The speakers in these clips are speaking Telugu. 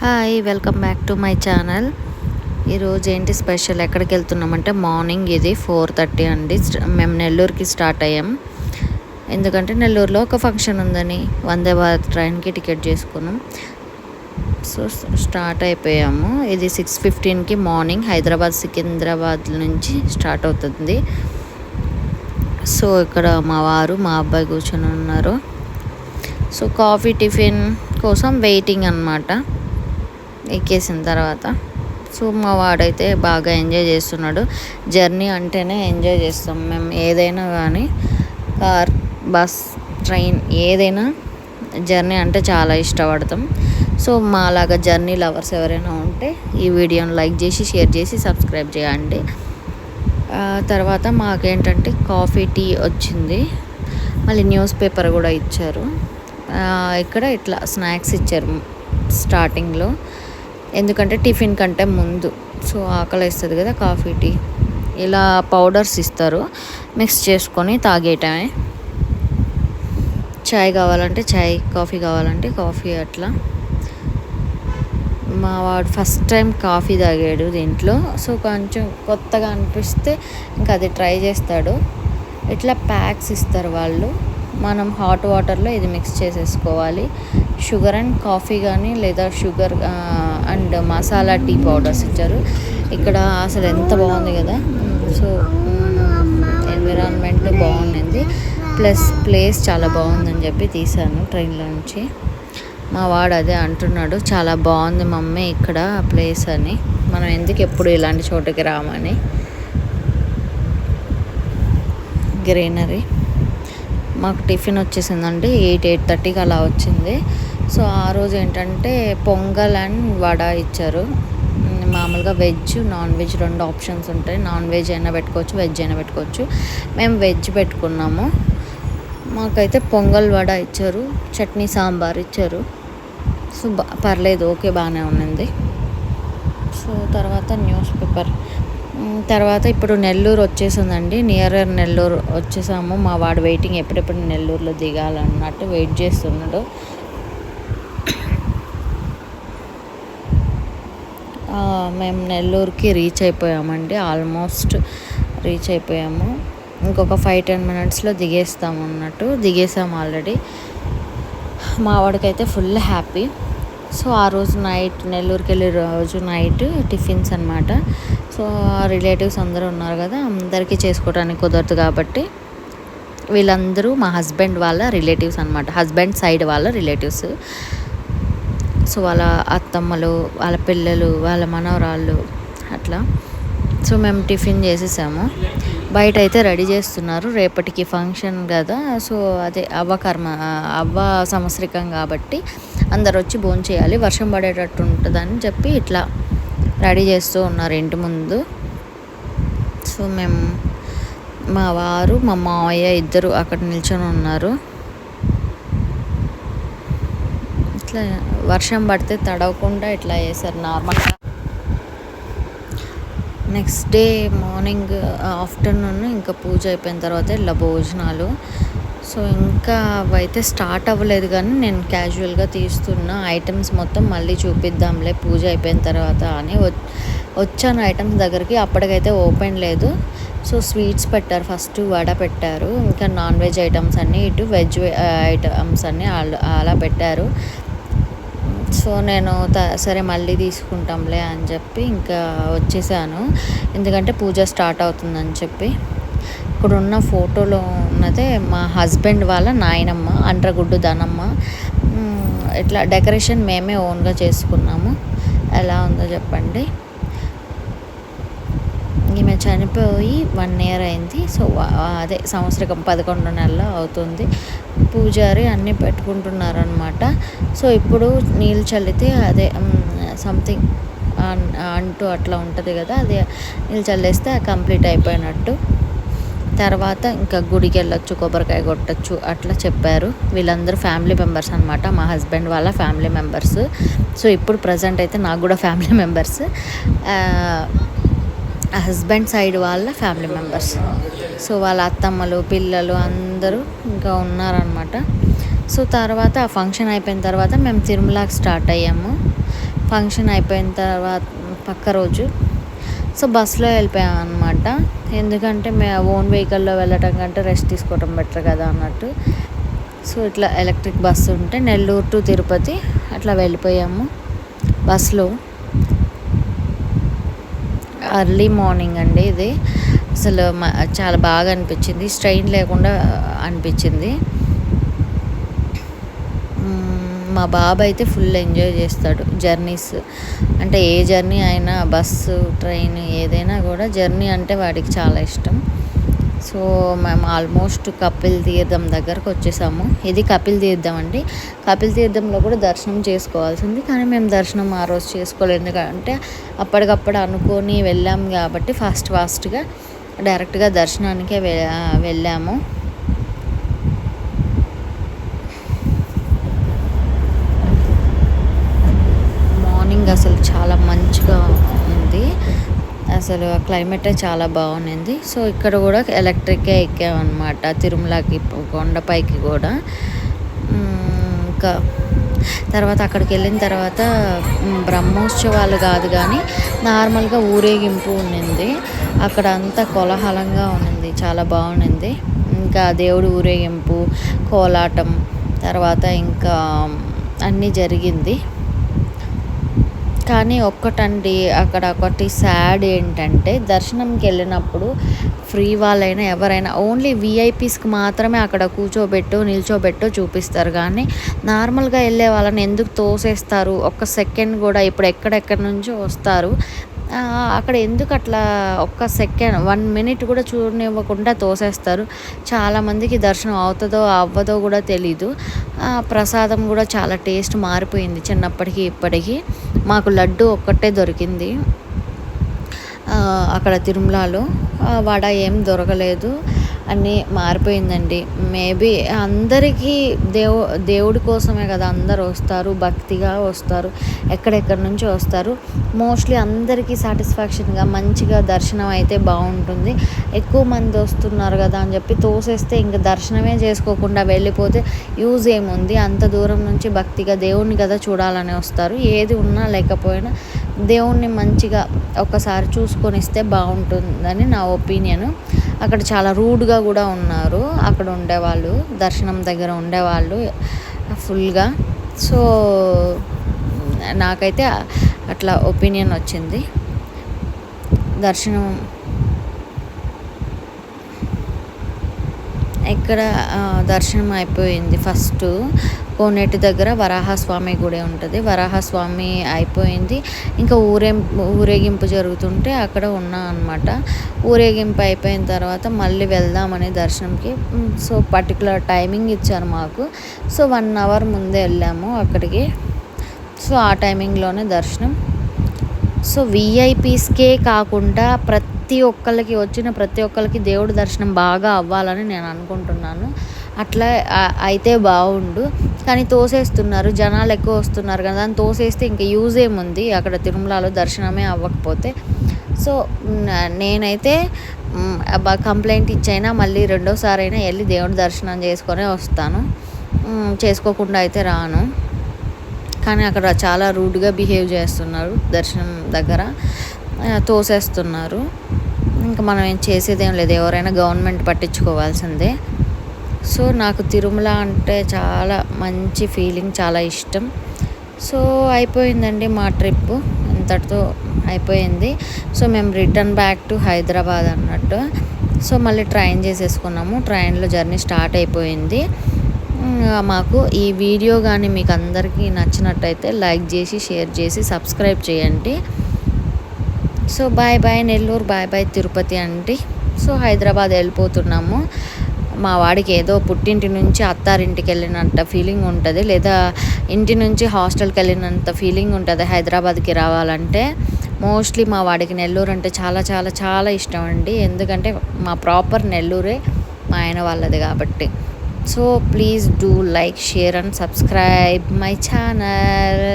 Hi welcome back to my channel. ఈరోజు ఏంటి స్పెషల్, ఎక్కడికి వెళ్తున్నామంటే మార్నింగ్ ఇది 4:30 అండి. మేము నెల్లూరుకి స్టార్ట్ అయ్యాం. ఎందుకంటే నెల్లూరులో ఒక ఫంక్షన్ ఉందని వందే భారత్ ట్రైన్కి టికెట్ చేసుకున్నాం. సో స్టార్ట్ అయిపోయాము. ఇది 6:15కి మార్నింగ్ హైదరాబాద్ సికింద్రాబాద్ నుంచి స్టార్ట్ అవుతుంది. సో ఇక్కడ మా వారు మా అబ్బాయి కూర్చొని ఉన్నారు. సో కాఫీ టిఫిన్ కోసం వెయిటింగ్ అన్నమాట. ఎక్కేసిన తర్వాత సో మా వాడైతే బాగా ఎంజాయ్ చేస్తున్నాడు. జర్నీ అంటేనే ఎంజాయ్ చేస్తాం మేము. ఏదైనా కానీ కార్, బస్, ట్రైన్ ఏదైనా జర్నీ అంటే చాలా ఇష్టపడతాం. సో మాలాగా జర్నీ లవర్స్ ఎవరైనా ఉంటే ఈ వీడియోని లైక్ చేసి, షేర్ చేసి, సబ్స్క్రైబ్ చేయండి. తర్వాత మాకేంటంటే కాఫీ, టీ వచ్చింది. మళ్ళీ న్యూస్ పేపర్ కూడా ఇచ్చారు. ఇక్కడ ఇట్లా స్నాక్స్ ఇచ్చారు స్టార్టింగ్లో, ఎందుకంటే టిఫిన్ కంటే ముందు. సో ఆకలి వేస్తుంది కదా, కాఫీ, టీ ఇలా పౌడర్స్ ఇస్తారు, మిక్స్ చేసుకొని తాగేయటమే. చాయ్ కావాలంటే చాయ్, కాఫీ కావాలంటే కాఫీ. అట్లా మా వాడు ఫస్ట్ టైం కాఫీ తాగాడు దీంట్లో. సో కొంచెం కొత్తగా అనిపిస్తే ఇంకా అది ట్రై చేస్తాడు. ఇట్లా ప్యాక్స్ ఇస్తారు వాళ్ళు. మనం హాట్ వాటర్లో ఇది మిక్స్ చేసేసుకోవాలి. షుగర్ అండ్ కాఫీ కానీ, లేదా sugar and masala tea powders ఇచ్చారు. ఇక్కడ అసలు ఎంత బాగుంది కదా. సో ఎన్విరాన్మెంట్ బాగుంది, ప్లస్ ప్లేస్ చాలా బాగుందని చెప్పి తీశాను ట్రైన్లో నుంచి. మా వాడు అదే అంటున్నాడు, చాలా బాగుంది మమ్మీ ఇక్కడ ప్లేస్ అని. మనం ఎందుకు ఎప్పుడు ఇలాంటి చోటుకి రామని. గ్రీనరీ. మాకు టిఫిన్ వచ్చేసిందండి 8:30కి అలా వచ్చింది. సో ఆ రోజు ఏంటంటే పొంగల్ అండ్ వడ ఇచ్చారు. మామూలుగా వెజ్, నాన్ వెజ్ 2 ఆప్షన్స్ ఉంటాయి. నాన్ వెజ్ అయినా పెట్టుకోవచ్చు, వెజ్ అయినా పెట్టుకోవచ్చు. మేము వెజ్ పెట్టుకున్నాము. మాకైతే పొంగల్, వడ ఇచ్చారు, చట్నీ, సాంబార్ ఇచ్చారు. సో పర్లేదు, ఓకే, బాగానే ఉన్నింది. సో తర్వాత న్యూస్ పేపర్. తర్వాత ఇప్పుడు నెల్లూరు వచ్చేసిందండి. నియర్ నెల్లూరు వచ్చేసాము. మా వాడు వెయిటింగ్, ఎప్పుడెప్పుడు నెల్లూరులో దిగాలన్నట్టు వెయిట్ చేస్తున్నాడు. మేము నెల్లూరుకి రీచ్ అయిపోయామండి. ఆల్మోస్ట్ రీచ్ అయిపోయాము. ఇంకొక 5-10 మినిట్స్లో దిగేస్తాము అన్నట్టు. దిగేసాము ఆల్రెడీ. మా వాడికైతే ఫుల్ హ్యాపీ. సో ఆ రోజు నైట్, నెల్లూరుకి వెళ్ళే రోజు నైట్ టిఫిన్స్ అనమాట. సో రిలేటివ్స్ అందరూ ఉన్నారు కదా, అందరికీ చేసుకోవడానికి కుదరదు కాబట్టి వీళ్ళందరూ మా హస్బెండ్ వాళ్ళ రిలేటివ్స్ అనమాట. హస్బెండ్ సైడ్ వాళ్ళ రిలేటివ్స్. సో వాళ్ళ అత్తమ్మలు, వాళ్ళ పిల్లలు, వాళ్ళ మనవరాళ్ళు అట్లా. సో మేము టిఫిన్ చేసేసాము. బయట అయితే రెడీ చేస్తున్నారు, రేపటికి ఫంక్షన్ కదా. సో అదే అవ్వ సంవత్సరికం కాబట్టి అందరు వచ్చి భోంచేయాలి, వర్షం పడేటట్టు ఉంటుందని చెప్పి ఇట్లా రెడీ చేస్తూ ఉన్నారు ఇంటి ముందు. సో మేము, మా వారు, మా మావయ్య ఇద్దరు అక్కడ నిల్చొని ఉన్నారు. ఇట్లా వర్షం పడితే తడవకుండా ఇట్లా చేశారు నార్మల్గా. నెక్స్ట్ డే మార్నింగ్, ఆఫ్టర్నూన్ ఇంకా పూజ అయిపోయిన తర్వాత ఇలా భోజనాలు. సో ఇంకా అవైతే స్టార్ట్ అవ్వలేదు, కానీ నేను క్యాజువల్గా తీస్తున్న ఐటమ్స్ మొత్తం మళ్ళీ చూపిద్దాంలే పూజ అయిపోయిన తర్వాత అని వచ్చాను ఐటమ్స్ దగ్గరికి. అప్పటికైతే ఓపెన్ లేదు. సో స్వీట్స్ పెట్టారు, ఫస్ట్ వడ పెట్టారు, ఇంకా నాన్ వెజ్ ఐటమ్స్ అన్నీ, ఇటు వెజ్ ఐటమ్స్ అన్నీ అలా పెట్టారు. సో నేను సరే మళ్ళీ తీసుకుంటాంలే అని చెప్పి ఇంకా వచ్చేసాను. ఎందుకంటే పూజ స్టార్ట్ అవుతుందని చెప్పి. ఇక్కడ ఉన్న ఫోటోలో ఉన్నదే మా హస్బెండ్ వాళ్ళ నాయనమ్మ, అండ్రగుడ్డు దానమ్మ. ఇట్లా డెకరేషన్ మేమే ఓన్గా చేసుకున్నాము. ఎలా ఉందో చెప్పండి. ఈమె చనిపోయి 1 year అయింది. సో అదే సంవత్సరం 11 నెలలు అవుతుంది. పూజారి అన్నీ పెట్టుకుంటున్నారనమాట. సో ఇప్పుడు నీళ్ళు చల్లితే అదే సంథింగ్ అంటూ అట్లా ఉంటుంది కదా, అది నీళ్ళు చల్లేస్తే కంప్లీట్ అయిపోయినట్టు. తర్వాత ఇంకా గుడికి వెళ్ళొచ్చు, కొబ్బరికాయ కొట్టచ్చు అట్లా చెప్పారు. వీళ్ళందరూ ఫ్యామిలీ మెంబర్స్ అనమాట, మా హస్బెండ్ వాళ్ళ ఫ్యామిలీ మెంబర్స్. సో ఇప్పుడు ప్రజెంట్ అయితే నాకు కూడా ఫ్యామిలీ మెంబర్స్, హస్బెండ్ సైడ్ వాళ్ళ ఫ్యామిలీ మెంబర్స్. సో వాళ్ళ అత్తమ్మలు, పిల్లలు అందరూ ఇంకా ఉన్నారనమాట. సో తర్వాత ఆ ఫంక్షన్ అయిపోయిన తర్వాత మేము తిరుమలకి స్టార్ట్ అయ్యాము. ఫంక్షన్ అయిపోయిన తర్వాత పక్క రోజు సో బస్సులో వెళ్ళిపోయాం అనమాట. ఎందుకంటే ఓన్ వెహికల్లో వెళ్ళటం కంటే రెస్ట్ తీసుకోవడం బెటర్ కదా అన్నట్టు. సో ఇట్లా ఎలక్ట్రిక్ బస్సు ఉంటే నెల్లూరు టు తిరుపతి అట్లా వెళ్ళిపోయాము బస్సులో. ఎర్లీ మార్నింగ్ అండి ఇది. అసలు చాలా బాగా అనిపించింది, స్ట్రెయిన్ లేకుండా అనిపించింది. మా బాబు అయితే ఫుల్ ఎంజాయ్ చేస్తాడు జర్నీస్. అంటే ఏ జర్నీ అయినా బస్సు, ట్రైన్ ఏదైనా కూడా జర్నీ అంటే వాడికి చాలా ఇష్టం. సో మేము ఆల్మోస్ట్ కపిల్ తీర్థం దగ్గరకు వచ్చేసాము. ఇది కపిల్ తీర్థం అండి. కపిల్ తీర్థంలో కూడా దర్శనం చేసుకోవాల్సింది, కానీ మేము దర్శనం ఆ రోజు చేసుకోలేదు. ఎందుకంటే అప్పటికప్పుడు అనుకొని వెళ్ళాము కాబట్టి ఫాస్ట్గా డైరెక్ట్గా దర్శనానికే వెళ్ళాము. మార్నింగ్ అసలు చాలా మంచిగా ఉంది, అసలు క్లైమేటే చాలా బాగుంది. సో ఇక్కడ కూడా ఎలక్ట్రికే ఎక్కామన్నమాట తిరుమలకి, కొండపైకి కూడా. ఇంకా తర్వాత అక్కడికి వెళ్ళిన తర్వాత బ్రహ్మోత్సవాలు కాదు కానీ నార్మల్గా ఊరేగింపు ఉన్నింది. అక్కడ అంతా కోలాహలంగా ఉన్నింది, చాలా బాగుంది. ఇంకా దేవుడి ఊరేగింపు, కోలాటం తర్వాత ఇంకా అన్నీ జరిగింది. కానీ ఒక్కటండి అక్కడ ఒకటి సాడ్ ఏంటంటే, దర్శనంకి వెళ్ళినప్పుడు ఫ్రీ వాళ్ళైనా ఎవరైనా ఓన్లీ విఐపీస్కి మాత్రమే అక్కడ నిల్చోబెట్టో చూపిస్తారు. కానీ నార్మల్గా వెళ్ళే వాళ్ళని ఎందుకు తోసేస్తారు? ఒక్క సెకండ్ కూడా, ఇప్పుడు ఎక్కడెక్కడి నుంచో వస్తారు, అక్కడ ఎందుకు అట్లా ఒక్క సెకండ్ 1 మినిట్ కూడా చూడనివ్వకుండా తోసేస్తారు. చాలామందికి దర్శనం అవుతుందో అవ్వదో కూడా తెలీదు. ప్రసాదం కూడా చాలా టేస్ట్ మారిపోయింది చిన్నప్పటికి ఇప్పటికీ. మాకు లడ్డు ఒక్కటే దొరికింది అక్కడ తిరుమలలో, వడ ఏం దొరకలేదు, అన్నీ మారిపోయిందండి. మేబీ అందరికీ దేవుడి కోసమే కదా అందరు వస్తారు, భక్తిగా వస్తారు, ఎక్కడెక్కడి నుంచి వస్తారు. మోస్ట్లీ అందరికీ సాటిస్ఫాక్షన్గా మంచిగా దర్శనం అయితే బాగుంటుంది. ఎక్కువ మంది వస్తున్నారు కదా అని చెప్పి తోసేస్తే ఇంక దర్శనమే చేసుకోకుండా వెళ్ళిపోతే యూజ్ ఏముంది? అంత దూరం నుంచి భక్తిగా దేవుణ్ణి కదా చూడాలని వస్తారు. ఏది ఉన్నా లేకపోయినా దేవుణ్ణి మంచిగా ఒకసారి చూసుకొని ఇస్తే బాగుంటుందని నా ఒపీనియన్. అక్కడ చాలా రూడ్గా కూడా ఉన్నారు అక్కడ ఉండేవాళ్ళు, దర్శనం దగ్గర ఉండేవాళ్ళు ఫుల్గా. సో నాకైతే అట్లా ఒపీనియన్ వచ్చింది. దర్శనం ఇక్కడ దర్శనం అయిపోయింది. ఫస్ట్ కోనేటి దగ్గర వరాహస్వామి గుడి ఉంటుంది, వరాహస్వామి అయిపోయింది. ఇంకా ఊరేగింపు జరుగుతుంటే అక్కడ ఉన్నా అనమాట. ఊరేగింపు అయిపోయిన తర్వాత మళ్ళీ వెళ్దామని దర్శనంకి. సో పర్టికులర్ టైమింగ్ ఇచ్చారు మాకు. సో 1 అవర్ ముందే వెళ్ళాము అక్కడికి. సో ఆ టైమింగ్లోనే దర్శనం. సో విఐపీస్కే కాకుండా ప్రతి ఒక్కరికి దేవుడి దర్శనం బాగా అవ్వాలని నేను అనుకుంటున్నాను. అట్లా అయితే బాగుండు. కానీ తోసేస్తున్నారు, జనాలు ఎక్కువ వస్తున్నారు కదా అని తోసేస్తే ఇంకా యూజ్ ఏముంది అక్కడ తిరుమలలో దర్శనమే అవ్వకపోతే? సో నేనైతే కంప్లైంట్ ఇచ్చైనా మళ్ళీ రెండోసారి అయినా వెళ్ళి దేవుడి దర్శనం చేసుకొనే వస్తాను, చేసుకోకుండా అయితే రాను. కానీ అక్కడ చాలా రూడ్గా బిహేవ్ చేస్తున్నారు, దర్శనం దగ్గర తోసేస్తున్నారు. ఇంకా మనం ఏం చేసేదేం లేదు, ఎవరైనా గవర్నమెంట్ పట్టించుకోవాల్సిందే. సో నాకు తిరుమల అంటే చాలా మంచి ఫీలింగ్, చాలా ఇష్టం. సో అయిపోయిందండి మా ట్రిప్, ఇంతటితో అయిపోయింది. సో మేము రిటర్న్ బ్యాక్ టు హైదరాబాద్ అన్నట్టు. సో మళ్ళీ ట్రైన్ చేసేసుకున్నాము, ట్రైన్లో జర్నీ స్టార్ట్ అయిపోయింది మాకు. ఈ వీడియో కానీ మీకు అందరికీ నచ్చినట్టయితే లైక్ చేసి, షేర్ చేసి, సబ్స్క్రైబ్ చేయండి. So bye bye Nellore, bye bye Tirupati అండి. సో హైదరాబాద్ వెళ్ళిపోతున్నాము. మా వాడికి ఏదో పుట్టింటి నుంచి అత్తారింటికి వెళ్ళినంత ఫీలింగ్ ఉంటుంది, లేదా ఇంటి నుంచి హాస్టల్కి వెళ్ళినంత ఫీలింగ్ ఉంటుంది హైదరాబాద్కి రావాలంటే. మోస్ట్లీ మా వాడికి నెల్లూరు అంటే చాలా చాలా చాలా ఇష్టం అండి, ఎందుకంటే మా ప్రాపర్ నెల్లూరే మా ఆయన వాళ్ళది కాబట్టి. So please do like, share and subscribe my channel.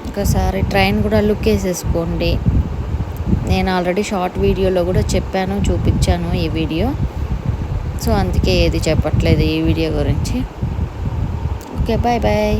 ఒకసారి ట్రైన్ కూడా లుక్ వేసేసుకోండి. నేను ఆల్రెడీ షార్ట్ వీడియోలో కూడా చెప్పాను, చూపించాను ఈ వీడియో. సో అందుకే ఏది చెప్పట్లేదు ఈ వీడియో గురించి. Okay bye bye.